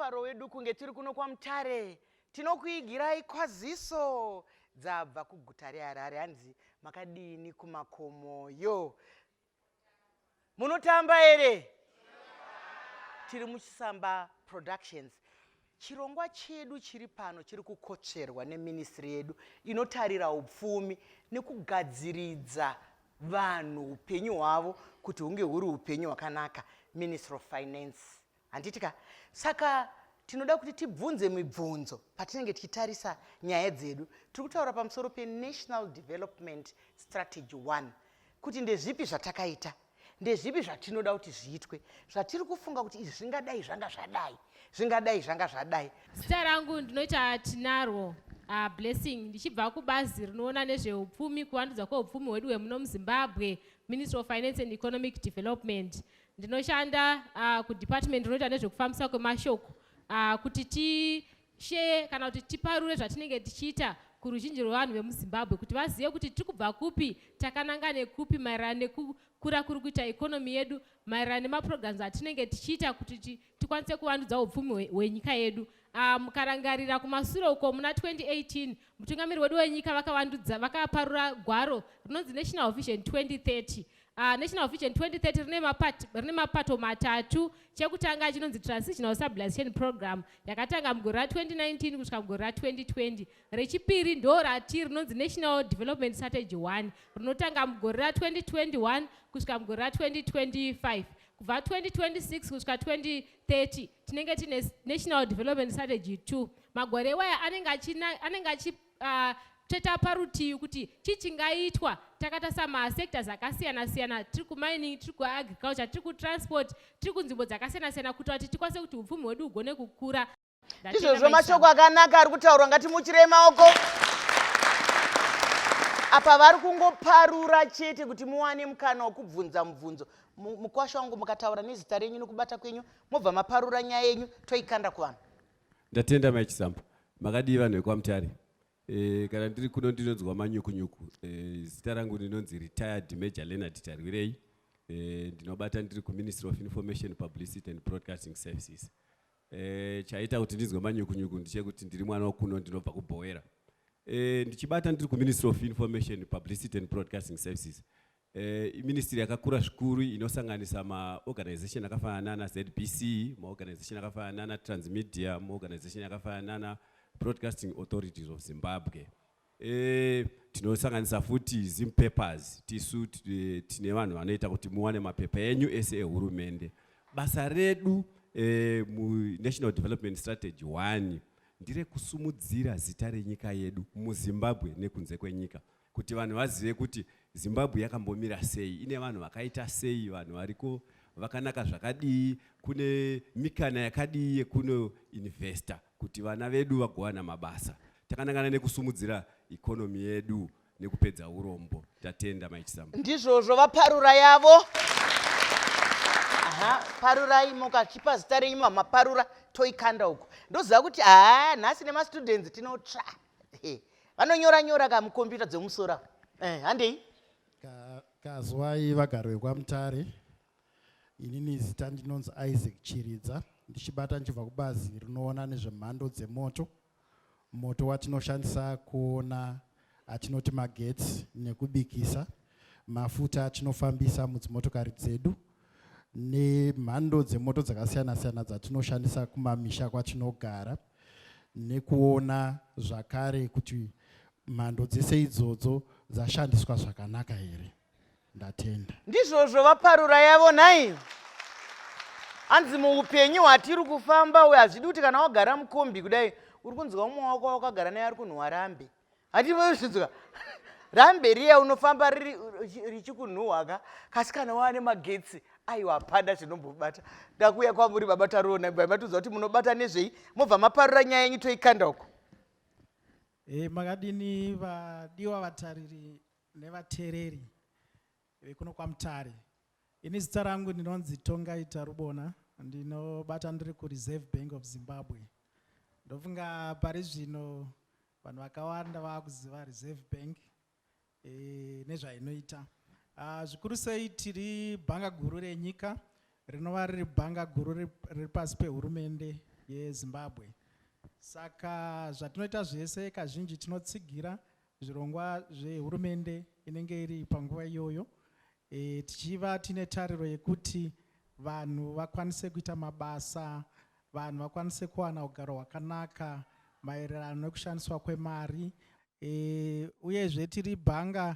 mufaro wedu kunge tiri kuno kwaMutare. Tinokuigirai kwaziso dzabva kuguta reHarare. Hanzi makadini kumakomoyo. Munotamba ere? Tiri muChisamba Productions. Chirongwa chedu chiri pano chiri kukocherwa neministry yedu inotarira upfumi nekugadziridza vanhu upenyu hwavo kuti hunge huri upenyu hwakanaka, Ministry of Finance. Handitika saka tinoda kuti tibvunze mibvunzo patinenge tichitarisa nyaya dzedu. Tiri kutaura pamusoro peNational Development Strategy 1 kuti ndezvipi zvatakaita, ndezvipi zvatinoda kuti zviitwe, zvatiri kufunga kuti izvi zvingadai zvanga zvadai, zvingadai zvanga zvadai. Zita rangu ndinoita Tinaro Blessing, ndichibva kubazi rinoona nezveupfumi, kuvandudzwa kweupfumi hwedu hwemuno muZimbabwe, Ministry of Finance and Economic Development. Ndinoshanda kudepartment rinoita nezvekufambisa kwemashoko kuti tishe kana kuti tiparure zvatinenge tichiita kuruzhinji rwevanhu vemuZimbabwe kuti vazive kuti tiri kubva kupi takananga nekupi maererano nekukura kuri kuita ikonomi yedu, maererano nemaprograms atinenge tichiita kuti tikwanise kuvandudza upfumi hwenyika yedu. Mukarangarira kumashure uko muna 2018 mutungamiri wedu wenyika vakaparura gwaro rinonzi National Vision 2030. National Vision 2030 rine mapato matatu. Chekutanga chinonzi Transitional Stabilization Program yakatanga mugore ra2019 kusvika mugore ra2020. Rechipiri ndo rati rinonzi National Development Strategy 1 rinotanga mugore ra2021 kusvika mugore ra2025. Kubva 2026 kusvika 2030 tinenge tine National Development Strategy 2. Magore waya anenge achiteta parutivi kuti chichingaitwa takatasa masectors akasiyana siyana, tiri kumining, tiri kuagriculture, tiri kutransport, tiri kunzvimbo dzakasiyana siyana kuti tikwanise kuti upfumi hwedu hugone kukura. Izvozvo mashoko akanaka ari kutaurwa, ngatimuchirei maoko. Apa vari kungoparura chete kuti muwane mukana wokubvunza mubvunzo. Mukwasha wangu mukataura nezita renyu nokubata kwenyu, mobva maparura nyaya yenyu toikanda kuvanhu. Ndatenda Mai Chisamba. Makadii vanhu vekwaMutare. Kana ndiri kuno ndinonzwa manyukunyuku. Zita rangu ndinonzi Retired Major Leonard Tarwirei. Ndinobata ndiri kuMinistry of Information, Publicity and Broadcasting Services. Chaita kuti ndinzwe manyukunyuku ndechekuti ndiri mwana wokuno ndinobva kuBhoera. Ndichibata ndiri kuMinistry of Information, Publicity and Broadcasting Services. Ministry yakakura zvikuru inosanganisa maorganization akafanana naZBC, maorganization akafanana naTransmedia, maorganization akafanana na Broadcasting Authorities of Zimbabwe. Tinosanganisa futi Zimpapers, tisu tine vanhu vanoita kuti muwane mapepa enyu ese ehurumende. Basa redu National Development Strategy 1 ndire kusumudzira zita renyika yedu muZimbabwe nekunze kwenyika, kuti vanhu vazive kuti Zimbabwe yakambomira sei, ine vanhu vakaita sei, vanhu variko vakanaka zvakadii, kune mikana yakadii yekuno investor kuti vana vedu vagowana mabasa. Takanangana nekusumudzira ikonomi yedu nekupedza urombo. Tatenda Mai Chisamba. Ndizvozvo vaparura yavo. Parurai mukachipa zita renyu maparura toikanda uko. Ndoziva kuti nhasi nemastudents tinotsva. Vanonyora nyora kamukombiyuta dzemusora. Handei? Kazwai vagari vekwaMutare. Inini zita ndinonzi Isaac Chiridza. Ndichibata ndichibva kubazi rinoona nezvemhando dzemoto. Moto watinoshandisa kuona atinoti magetsi nekubikisa, mafuta atinofambisa mudzimotokari dzedu, nemhando dzemoto dzakasiyana siyana dzatinoshandisa kumamisha kwatinogara, nekuona zvakare kuti mhando dzese idzodzo dzashandiswa zvakanaka here. Ndatenda. Ndizvozvo vaparura yavo nhai. Hanzi muupenyu hwatiri kufamba uye hazvidi kuti kana wagara mukombi kudai uri kunzwa umwe wako wakagara naye ari kunhuhwa rambe. Hatimuzvinzwa rambe riya unofamba richikunhuhwa kasi kana waane magetsi aiwa pada zvinombobata. Ndakuya kwamuri baba Tarona matudza kuti munobata nezvei, mobva maparura nyaya yenyu toikanda uko. Makadini vadiwa vatariri nevatereri vekuno kwaMutare. Ini zita rangu ndinonzi Tongaita Rubona, ndinobata ndiri kuReserve Bank of Zimbabwe. Ndofunga pari zvino vanhu vakawanda vakuziva Reserve Bank nezvainoita. Zvikuru sei tiri bhanga guru renyika rinova riri bhanga guru riri pasi pehurumende yeZimbabwe. Saka zvatinoita zvese kazhinji tinotsigira zvirongwa zvehurumende inenge iri panguva iyoyo, tichiva tine tariro yekuti vanhu vakwanise kuita mabasa, vanhu vakwanise kuwana ugaro hwakanaka maererano nekushandiswa kwemari. Uyezve tiri bhanga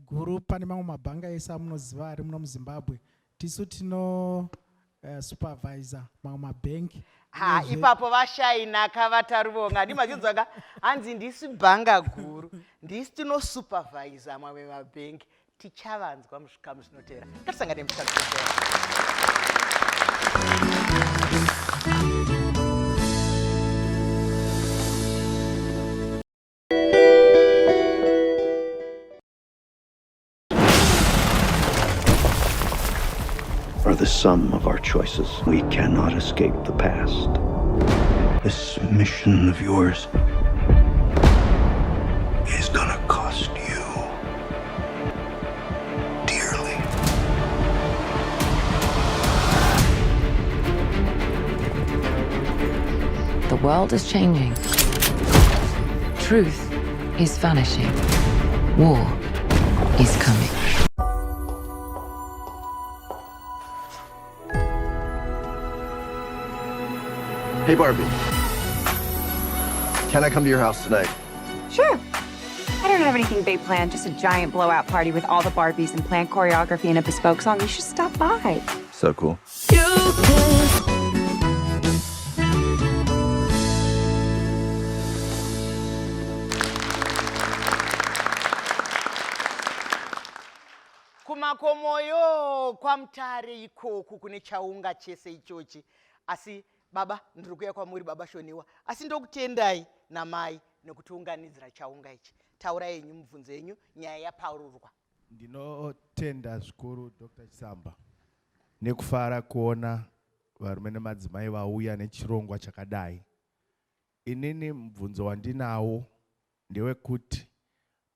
guru, pane mamwe mabhanga ese amunoziva ari muno muZimbabwe. Tisu tino supervisor mamwe mabhengi. Ipapo vashainaka vataruvonga handi machinzwaka hanzi ndisi bhanga guru, ndisi tino supervisor mamwe mabhengi. Tichavanzwa muzvikamu zvinotevera. Ngatisangane muzvikamu zvinotevera. Are the sum of our choices. We cannot escape the past. This mission of yours is gonna cost you dearly. The world is changing. Truth is vanishing. War is coming. Hey, Barbie. Can I come to your house tonight? Sure. I don't have anything big planned, just a giant blowout party with all the Barbies and planned choreography and a bespoke song. You should stop by. So cool. Kumakomoyo kwa Mutare ikoku kune chaunga chese ichochi. Asi baba ndiri kuuya kwamuri baba Shoniwa, asi ndokutendai namai nekutiunganidzira chaunga ichi. Taurai yenyu mubvunzo yenyu, nyaya yapaururwa. Ndinotenda zvikuru Dr. Chisamba nekufara kuona varume nemadzimai vauya nechirongwa chakadai. Inini mubvunzo wandinawo ndewekuti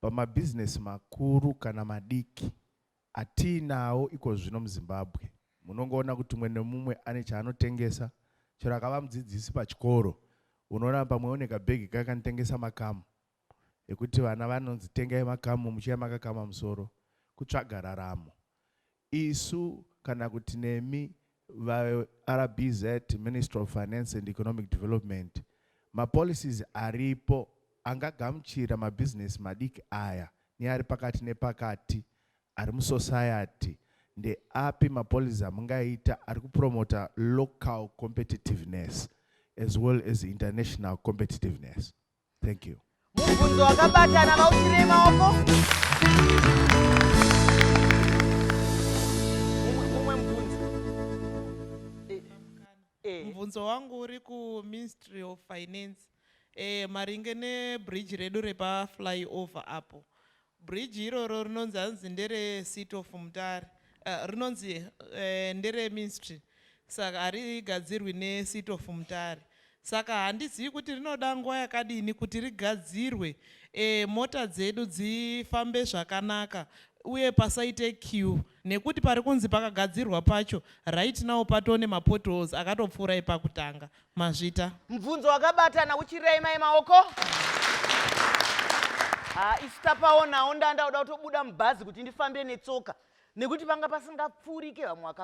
pamabhizinesi makuru kana madiki atinawo iko zvino muZimbabwe, munongoona kuti mumwe nemumwe ane chaanotengesa. Chero akava mudzidzisi pachikoro, unoona pamwe une kabhegi kakanotengesa makamu ekuti vana vanonzi tengai makamu muchiya makakama musoro, kutsvaga raramo. Isu kana kuti nemi RBZ, Ministry of Finance and Economic Development, mapolicies aripo angagamuchira mabusiness madiki aya neari pakati nepakati ari musociety. Nde api mapolicies amungaita ari kupromota local competitiveness as well as international competitiveness. Thank you. Mubvunzo wakabatana vautirei maoko. Mumwe mubvunzo. Mubvunzo wangu uri ku Ministry of Finance. Maringe nebridge redu repa flyover apo. Bridge iroro rinonzi hanzi ndere Seat of Mutare. Rinonzi ndere ministry. Saka harigadzirwi neSeat of Mutare. Saka handizivi kuti rinoda nguva yakadini kuti rigadzirwe mota dzedu dzifambe zvakanaka uye pasaite queue, nekuti pari kunzi pakagadzirwa pacho right now patone mapotholes akatopfuura ipakutanga. Mazvita. Mubvunzo wakabatana uchirei mai maoko. Isu tapaonawo ndandaoda kutobuda mubhazi kuti ndifambe netsoka. Nekuti panga pasingapfurike vamwe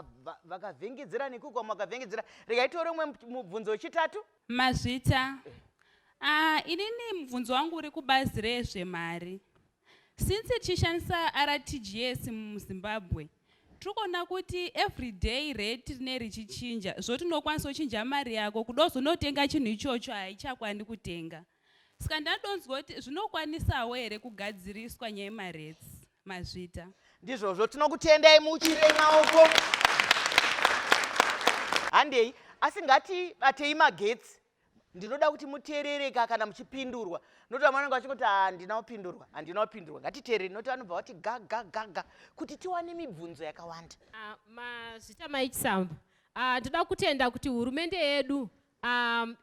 vakavhengedzera nekuko vamwe vakavhengedzera. Regaitore umwe mubvunzo wechitatu. Mazvita. Inini mubvunzo wangu uri kubazi rezvemari. Since tichishandisa RTGS muZimbabwe, tikuona kuti everyday rate rine richichinja, zvoti unokwanisa kuchinja mari yako kuda kuzonotenga chinhu ichocho haichakwani kutenga. Saka ndadonzwa kuti zvinokwanisawo here kugadziriswa nyaya yemarates. Mazvita. Ndizvozvo tinokutendai muchirei maoko. Handei, asi ngati batei magetsi. Ndinoda kuti muteerereka kana muchipindurwa. Noti vanenge vachikuti handinopindurwa, handinopindurwa. Ngatiteerere noti vanobva vati gaga kuti tiwane mibvunzo yakawanda. Mazvita Mai Chisamba. Ndoda kutenda kuti hurumende yedu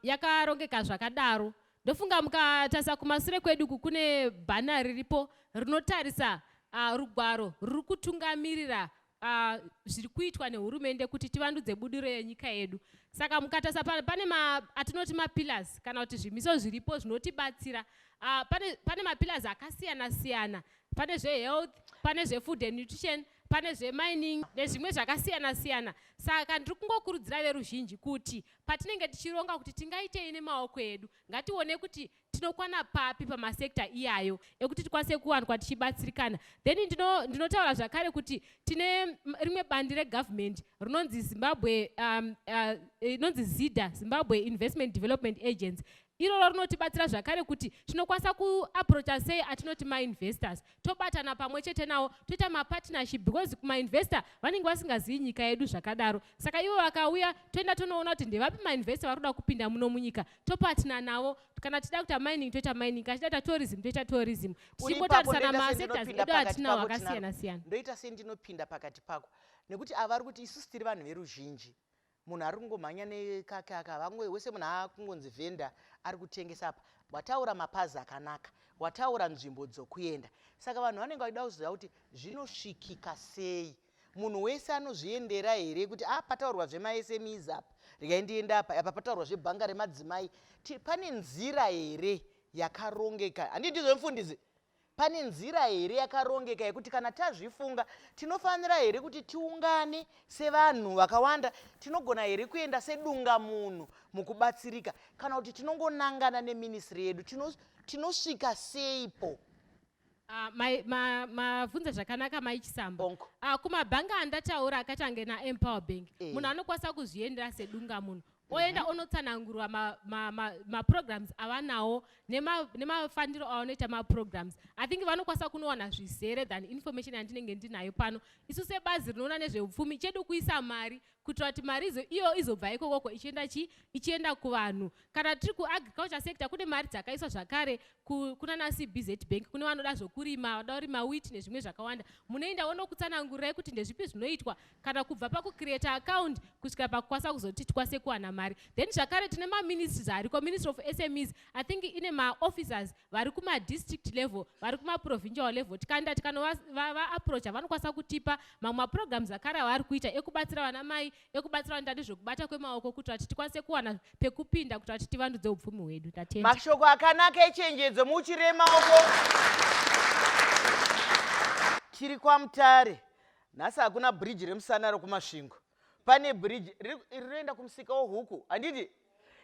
yakarongeka zvakadaro. Ndofunga mukatarisa kumashure kwedu kune bhana riripo rinotarisa rugwaro ruri kutungamirira zviri kuitwa nehurumende kuti tivandudze budiro yenyika yedu. Saka mukatarisa pane atinoti mapillars kana kuti zvimiso zviripo zvinotibatsira. Pane mapillars akasiyana-siyana. Pane zvehealth, pane zvefood and nutrition, pane zvemining nezvimwe zvakasiyana-siyana. Saka ndiri kungokurudzira veruzhinji kuti patinenge tichironga kuti tingaitei nemaoko edu, ngatione kuti tinokwana papi pamasekta iyayo ekuti tikwanise kuwanikwa tichibatsirikana. Then ndinotaura zvakare kuti tine rimwe bandi regovernment rinonzi ZIDA, Zimbabwe Investment Development Agency. Iroro rinotibatsira zvakare kuti tinokwanisa kuapproacha sei atinoti ma-investors. Tobatana pamwe chete nawo, toita ma-partnership because kuma-investor vanenge vasingazivi nyika yedu zvakadaro. Saka ivo vakauya, toenda tonoona kuti ndevapi ma-investor vari kuda kupinda muno munyika. Topatina navo, kana tida kuita mining, toita mining, kana tida tourism, toita tourism. Tichimbotarisana ma-sectors edu atinawo akasiyana-siyana. Ndoita sendinopinda pakati pako. Nekuti avari kuti isusu tiri vanhu veruzhinji. Munhu ari kungomhanya nekakaka, vamwe wese munhu akungonzi vhenda ari kutengesa apa. Wataura mapazi akanaka, wataura nzvimbo dzokuenda. Saka vanhu vanenge vachida kuziva kuti zvinosvikika sei. Munhu wese anozviendera here kuti pataurwa zvema-SMEs apa, regai ndienda apa pataurwa zvebhanga remadzimai. Pane nzira here yakarongeka? Handiti ndizvo mufundisi? Pane nzira here yakarongeka yekuti kana tazvifunga tinofanira here kuti tiungane sevanhu vakawanda, tinogona here kuenda sedunga munhu mukubatsirika, kana kuti tinongonangana neministry yedu tinosvika seipo? Mavhunza zvakanaka Mai Chisamba. Kumabhanga andataura akatange naEmpower Bank, munhu anokwanisa kuzviendera sedunga munhu. Oenda onotsanangurwa ma-programs avanawo nemafandiro avanoita ma-programs. I think vanokwanisa kunowana zvizere than information yandinenge ndinayo pano. Isu sebazi rinoona nezveupfumi chedu kuisa mari kuitira kuti mari iyo izobva ikoko ichienda kuvanhu. Kana tiri kuagriculture sector kune mari dzakaiswa zvakare kuna CBZ Bank, kune vanoda zvokurima, vanoda kurima wheat nezvimwe zvakawanda. Munoenda onokutsanangurirai kuti ndezvipi zvinoitwa kana kubva pakucreate account kusvika pakukwanisa kuzoti tikwanise kuwana mari. Then zvakare tine ma-ministries ariko, Ministry of SMEs, I think ine ma-officers vari kuma-district level, vari kuma-provincial level. Tikaenda tikanova-approacha vanokwanisa kutipa mamwe ma-programs akare avari kuita ekubatsira vana mai, ekubatsira vanhu tati zvokubata kwemaoko kuitira kuti tikwanise kuwana pekupinda kuitira kuti tivandudze upfumi hwedu. Mashoko akanaka echenjedzo muchire maoko. Tiri kwaMutare. Nhasi hakuna bridge remusana rokumasvingo. Pane bridge rinoenda kumusika wehuku, handiti?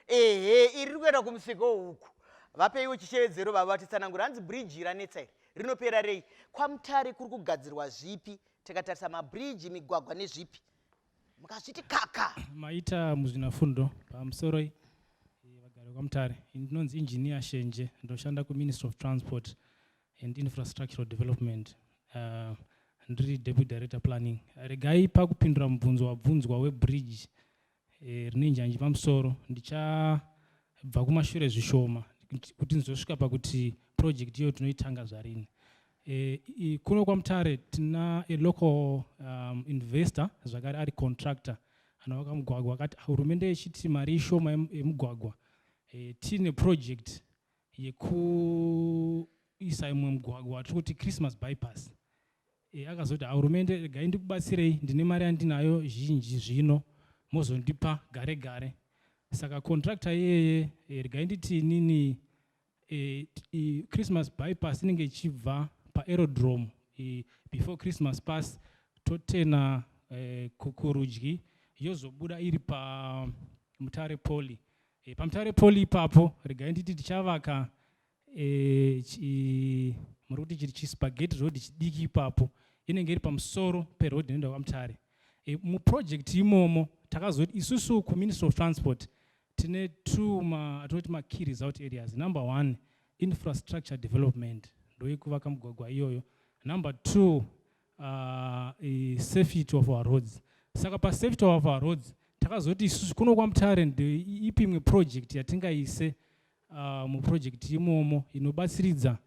Iri rikuenda kumusika wehuku. Vapeiwo chichevedzero baba vatitsanangura. Hanzi bridge ranetsa iri rinopera rei? KwaMutare kuri kugadzirwa zvipi? Tikatarisa mabridge, migwagwa nezvipi? Mukazviti kaka. Maita muzvinafundo pamusoro vagari kwaMutare. Ndinonzi engineer Shenje, ndoshanda kuMinistry of Transport and Infrastructural Development. Ndiri Deputy Director Planning. Regai pakupindura mubvunzo wabvunzwa webridge rine njanji pamusoro, ndichabva kumashure zvishoma kuti nizosvika pakuti project iyo tinoitanga zvarini. Kuno kwaMutare tina local investor zvakare ari contractor anovaka mugwagwa akati hurumende ichiti mari ishoma yemugwagwa, tine project yekuisa imwe mugwagwa tiri kuti Christmas bypass. Akazoti hurumende regai ndikubatsirei, ndine mari yandinayo zhinji zvino, mozondipa gare gare. Saka contractor iyeye regai nditi inini Christmas bypass inenge ichibva pa-aerodrome before Christmas pass totena kurudyi yozobuda iri paMutare Poli. PaMutare Poli ipapo regai nditi tichavaka muri kuti chiri chispaghetti road chidiki ipapo, inenge iri pamusoro peroad inoenda kwaMutare. Muproject imomo takazoti isusu kuMinistry of Transport tine atinoti ma-key result areas. Number 1, infrastructure development, ndoyekuvaka mugwagwa iyoyo. Number 2, safety of our roads. Saka pa-safety of our roads takazoti isusu kuno kwaMutare ipi imwe project yatingaise muproject imomo inobatsiridza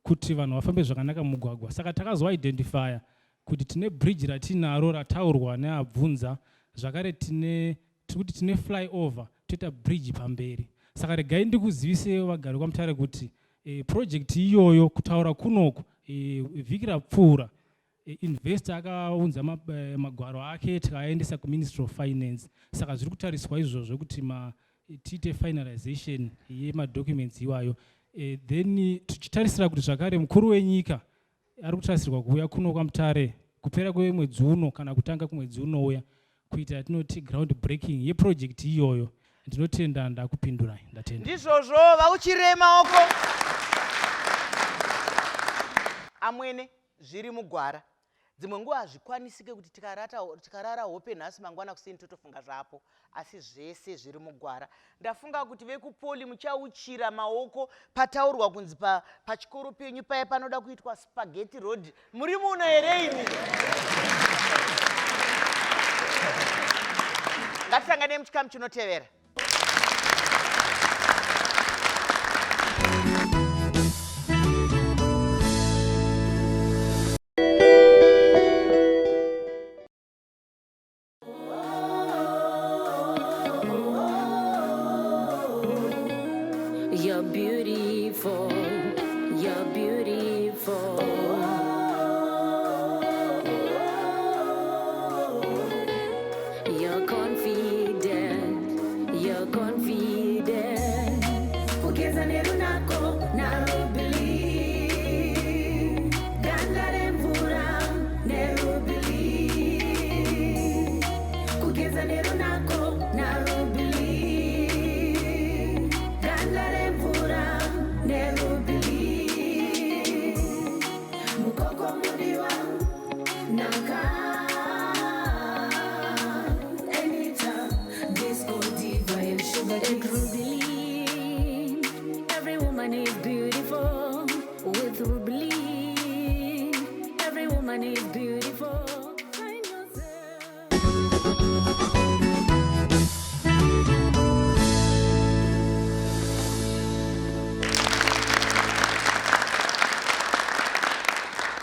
kuti vanhu vafambe zvakanaka mugwagwa. Saka takazoidentifya kuti tine bridge ratinaro rataurwa neabvunza, zvakare tikuti tine flyover, toita bridge pamberi. Saka regai ndikuzivise vagari kwaMutare kuti project iyoyo kutaura kunoku vhiki rapfuura investor akaunza magwaro ake tikaendesa kuministry of finance. Saka zviri kutariswa izvozvo kuti tiite finalization yemadocuments iwayo. Then tichitarisira kuti zvakare mukuru wenyika ari kutarisirwa kuuya kuno kwaMutare kupera kwemwedzi uno kana kutanga kwemwedzi unouya kuita tinoti ground breaking yeproject iyoyo. Ndinotenda ndakupindurai. Ndatenda. Ndizvozvo vauchire maoko. Amwene zviri mugwara. Dzimwe nguva hazvikwanisike kuti tikarara hope nhasi mangwana kuseni totofunga zvapo, asi zvese zviri mugwara. Ndafunga kuti vekupoli muchauchira maoko pataurwa kunzi pachikoro penyu paya panoda kuitwa spaghetti road. Muri muno here imi? Ngatisangane muchikamu chinotevera. You're beautiful, you're beautiful. You're confident, you're confident. Ugeza nerunako narubili. Gandare mvura nerubili. Ugeza nerunako narubili. Gandare mvura nerubili. Mukoko mudiwa naka. Every woman is beautiful with Rubli. Every woman is beautiful. Find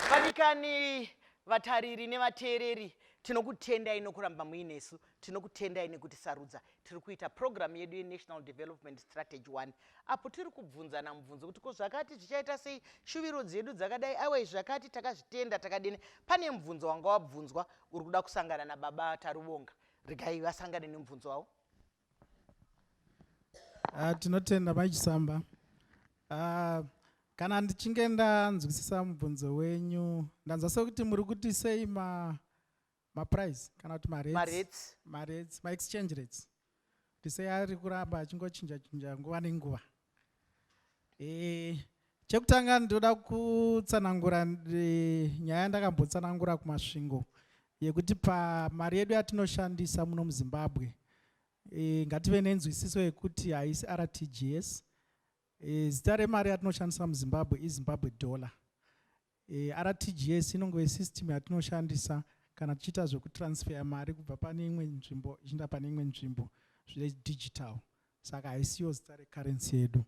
Vanikani, vatariri nevateereri, tinokutendai nokuramba muinesu, tinokutendai nekutisarudza. Tiri kuita program yedu yeNational Development Strategy 1 apo tiri kubvunzana mubvunzo kuti zvakati zvichaita sei, shuviro dzedu dzakadai, aiwa zvakati takazvitenda takadini. Pane mubvunzo wanga wabvunzwa uri kuda kusangana nababa Tarubonga. Regai vasangane nemubvunzo wavo. Tinotenda Mai Chisamba. Kana ndichinge ndanzwisisa mubvunzo wenyu, ndanzwa sekuti muri kuti sei price kana kuti ma exchange rates. Tisei ari kuramba achingochinja nguva nenguva. Chekutanga ndoda kutsanangura nyaya yandakambotsanangura kumasvingo yekuti pamari yedu yatinoshandisa muno muZimbabwe, ngative nenzwisiso yekuti haisi RTGS. Zita remari yatinoshandisa muZimbabwe iZimbabwe dollar. RTGS inongove system yatinoshandisa kana tichiita zvekutransfer mari kubva pane imwe nzvimbo ichienda pane imwe nzvimbo zviri digital. Saka haisiyo zita recurrency yedu.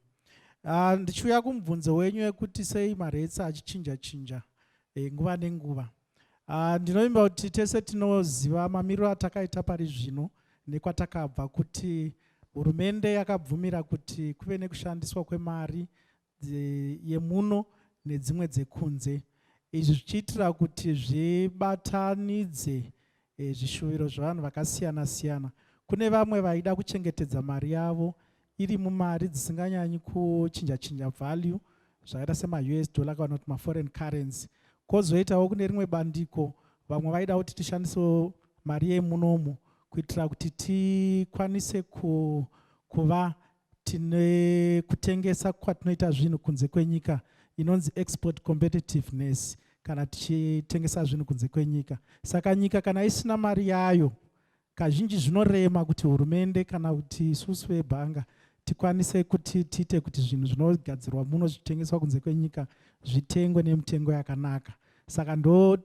Ndichiuya kumubvunzo wenyu wekuti sei marates achichinja nguva nenguva. Ndinovimba kuti tese tinoziva mamiriro atakaita pari zvino nekwatakabva, kuti hurumende yakabvumira kuti kuve nekushandiswa kwemari yemuno nedzimwe dzekunze. Izvi zvichiitira kuti zvibatanidze zvishuviro zvavanhu vakasiyana siyana. Kune vamwe vaida kuchengetedza mari yavo iri mumari dzisinganyanyi kuchinja value zvakaita sema-US dollar kana kuti ma-foreign currency. Kozoitawo kune rimwe bandiko vamwe vaida kuti tishandisewo mari yemunomu kuitira kuti tikwanise kuva tine kutengesa kwatinoita zvinhu kunze kwenyika inonzi export competitiveness kana tichitengesa zvinhu kunze kwenyika. Saka nyika kana isina mari yayo, kazhinji zvinorema kuti hurumende kana kuti isusu vebhanga tikwanise kuti tiite kuti zvinhu zvinogadzirwa muno zvitengeswa kunze kwenyika zvitengwe nemitengo yakanaka. Saka ndo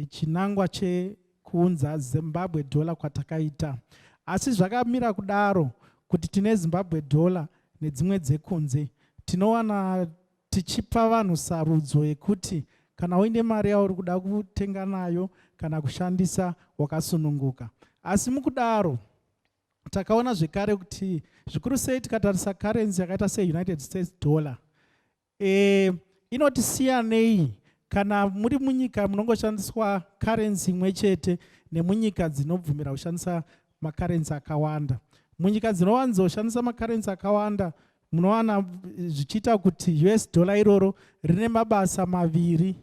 chinangwa chekuunza Zimbabwe dollar kwatakaita. Asi zvakamira kudaro kuti tine Zimbabwe dollar nedzimwe dzekunze, tinowana tichipa vanhu sarudzo yekuti kana uine mari yauri kuda kutenga nayo kana kushandisa wakasununguka. Asi mukudaro takaona zvekare kuti zvikuru sei tikatarisa currency yakaita seUnited States dollar Inotisiya nei kana muri munyika munongoshandiswa currency imwe chete nemunyika dzinobvumira kushandisa makarensi akawanda. Munyika dzinowanzoshandisa makarensi akawanda munowana zvichiita kuti US dollar iroro rine mabasa maviri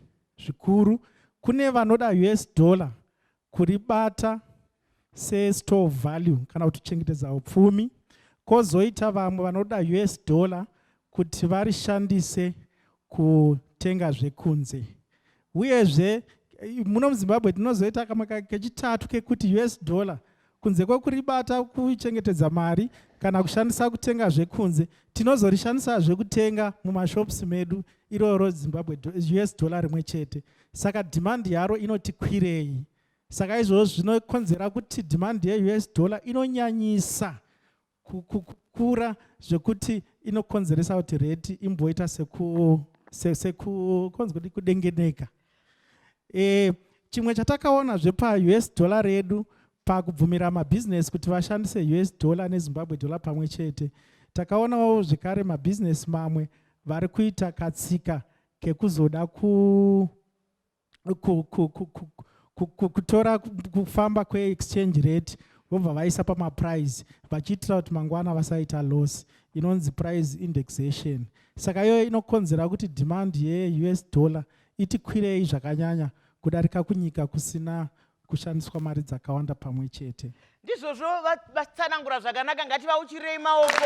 zvikuru. Kune vanoda US dollar kuribata se-store of value kana kuti kuchengetedza upfumi, kozoita vamwe vanoda US dollar kuti varishandise kutenga zvekunze. Uyezve muno muZimbabwe tinozoita kamwe kechitatu kekuti US dollar kunze kwekuribata kuchengetedza mari kana kushandisa kutenga zvekunze, tinozorishandisa zvekutenga mumashops medu iroro Zimbabwe US dollar rimwe chete. Saka demand yaro inoti kwirei. Saka izvozvo zvinokonzera kuti demand ye-US dollar inonyanyisa kukura zvekuti inokonzeresa kuti rate imboita kudengeneka. Chimwe chatakaona zvepa US dollar redu pakubvumira mabusiness kuti vashandise US dollar neZimbabwe dollar pamwe chete, takaonawo zvekare mabusiness mamwe vari kuita katsika kekuzoda kutora kufamba kwe-exchange rate vobva vaisa pamaprice vachiitira kuti mangwana vasaita loss, inonzi price indexation. Saka iyo inokonzera kuti demand ye-US dollar itikwirei zvakanyanya kudarika kunyika kusina kushandiswa mari dzakawanda pamwe chete. Ndizvozvo vatsanangura zvakanaka, ngativauchirei maoko.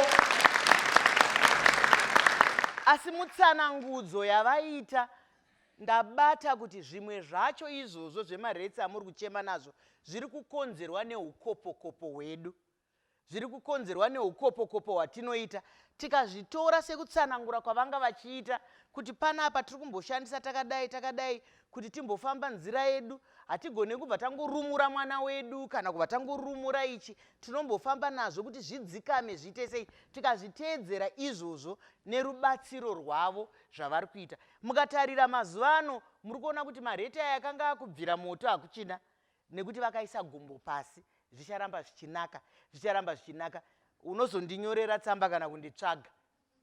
Asi mutsanangudzo yavaita ndabata kuti zvimwe zvacho izvozvo zvemaretsi amuri kuchema nazvo zviri kukonzerwa neukopokopo hwedu. Zviri kukonzerwa neukopokopo hwatinoita. Tikazvitora sekutsanangura kwavanga vachiita kuti panapa tiri kumboshandisa takadai kuti timbofamba nzira yedu, hatigone kubva tangorumura mwana wedu kana kubva tangorumura ichi, tinombofamba nazvo kuti zvidzikame zviite sei. Tikazviteedzera izvozvo nerubatsiro rwavo zvavari kuita, mukatarira mazuva ano muri kuona kuti marete aya akanga akubvira moto hakuchina, nekuti vakaisa gumbo pasi. Zvicharamba zvichinaka, zvicharamba zvichinaka. Unozondinyorera tsamba kana kunditsvaga,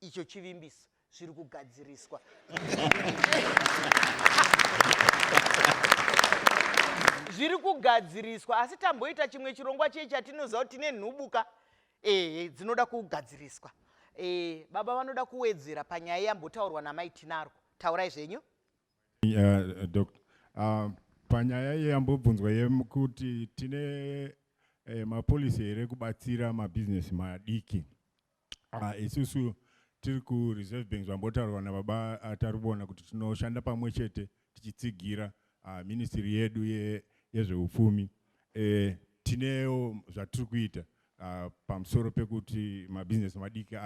icho chivimbiso zviri kugadziriswa. Zviri kugadziriswa, asi tamboita chimwe chirongwa chii chatinoziva kuti tine nhubuka dzinoda kugadziriswa. Baba vanoda kuwedzera panyaya yambotaurwa naMai Tinaro. Taurai zvenyu. Panyaya yambobvunzwa yekuti tine mapolisi here kubatsira mabusiness madiki. Isusu tiri kuReserve Bank zvambotaurwa nababa atarubona kuti tinoshanda pamwe chete tichitsigira ministry yedu yezveupfumi. Tinewo zvatiri kuita pamusoro pekuti mabusiness madiki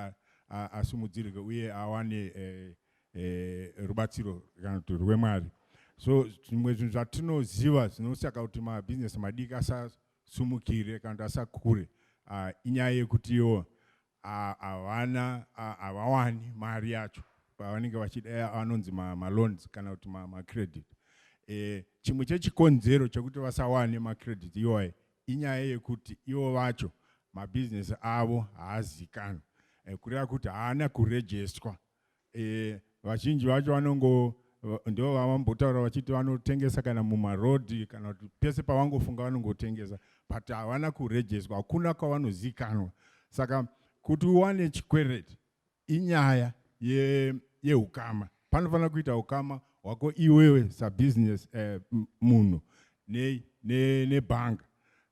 asumudzirike uye awane rubatsiro kana kuti rwemari. So zvimwe zvinhu zvatinoziva zvinosaka kuti mabusiness madiki asasumukire kana kuti asakure inyaya yekuti iwo havawani mari yacho pavanenge vachida anonzi maloans kana kuti macredit. Chimwe chechikonzero chekuti vasawane macredit iwayo inyaya yekuti ivo vacho mabusiness avo haazikanwa, kureva kuti haana kurejestwa. Vazhinji vacho vanongo ndo vambotaura vachiti vanotengesa kana mumarodhi kana kuti pese pavangofunga vanongotengesa, but havana kurejestwa, hakuna kwavanozikanwa. Saka kuti uwane chikwereti inyaya yeukama. Panofanira kuita ukama wako iwewe sabusiness munhu nebhanga.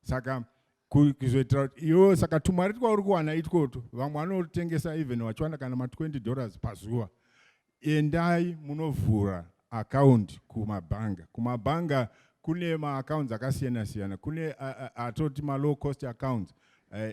Saka kuzoitira kuti iwewe, saka tumari twauri kuwana itwoto, vamwe vanotengesa even vachiwana kana $20 pazuva. Endai munovhura account kumabhanga. Kumabhanga kune maaccounts akasiyana siyana. Kune atoti low cost accounts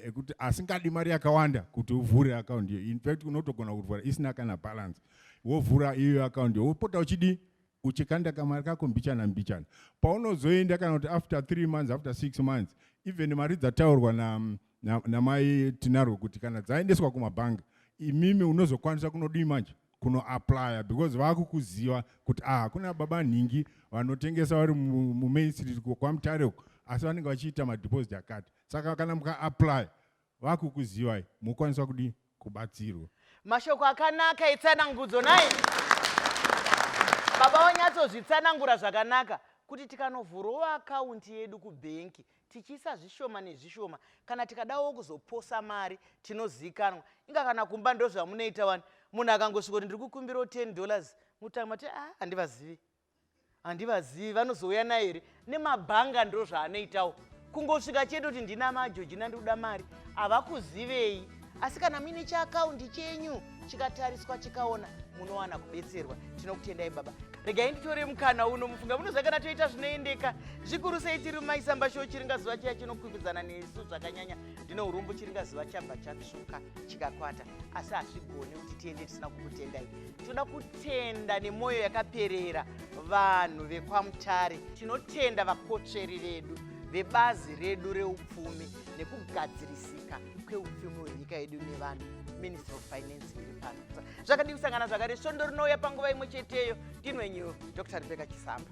ekuti asingadi mari yakawanda kuti uvhure account hiyo. In fact unotogona kuvhura isina kana balance. Wovhura iyo account hiyo wopota uchidi uchikanda kamari kako mbichana mbichana. Paunozoenda kana kuti after 3 months, after 6 months, even mari dzataurwa na Mai Tinaro kuti kana dzaendeswa kumabhanga, imimi unozokwanisa kunodii manje kuno apply because vakukuziva kuti kuna baba ningi vanotengesa vari mumain street kwa Mutare asi vanenge vachiita madeposit akati. Saka kana muka apply vakukuziva mukwanisa kudi kubatsirwa. Mashoko akanaka etsanangudzo nai. Baba wanyatsozvitsanangura zvakanaka kuti tikanovhurawo akaunti yedu kubhenki tichiisa zvishoma nezvishoma kana tikadawo kuzoposa mari tinozikanwa. Inga kana kumba ndo zvamunoita wani. Munhu akangosvika kuti ndiri kukumbirawo $10 mutanga mati handivazivi. Handivazivi vanozouya naye here nemabhanga ndo zvaanoitawo. Kungosvika chedu kuti ndina majoji ndinoda mari havakuzivei. Asi kana muine chiakaundi chenyu chikatariswa chikaona munowana kubetserwa. Tinokutendai baba. Regai nditore mukana uno mufunga munoziva kana toita zvinoendeka. Zvikuru sei tiri Mai Chisamba show chiringazuva chiya chinokwikwidzana nesu zvakanyanya. Ndino urombo chiringazuva chabva chatsvuka chikakwata. Asi hazvigoni kuti tiende tisina kukutendai. Tinoda kutenda nemwoyo yakaperera vanhu vekwamutare. Tinotenda vakotsveri vedu vebazi redu reupfumi nekugadzirisika kweupfumi hwenyika yedu nevanhu. Minister of Finance iri pano. Zvakadii kusangana zvakare svondo rinouya panguva imwe cheteyo. Ndinwenyu Dr. Mai Chisamba.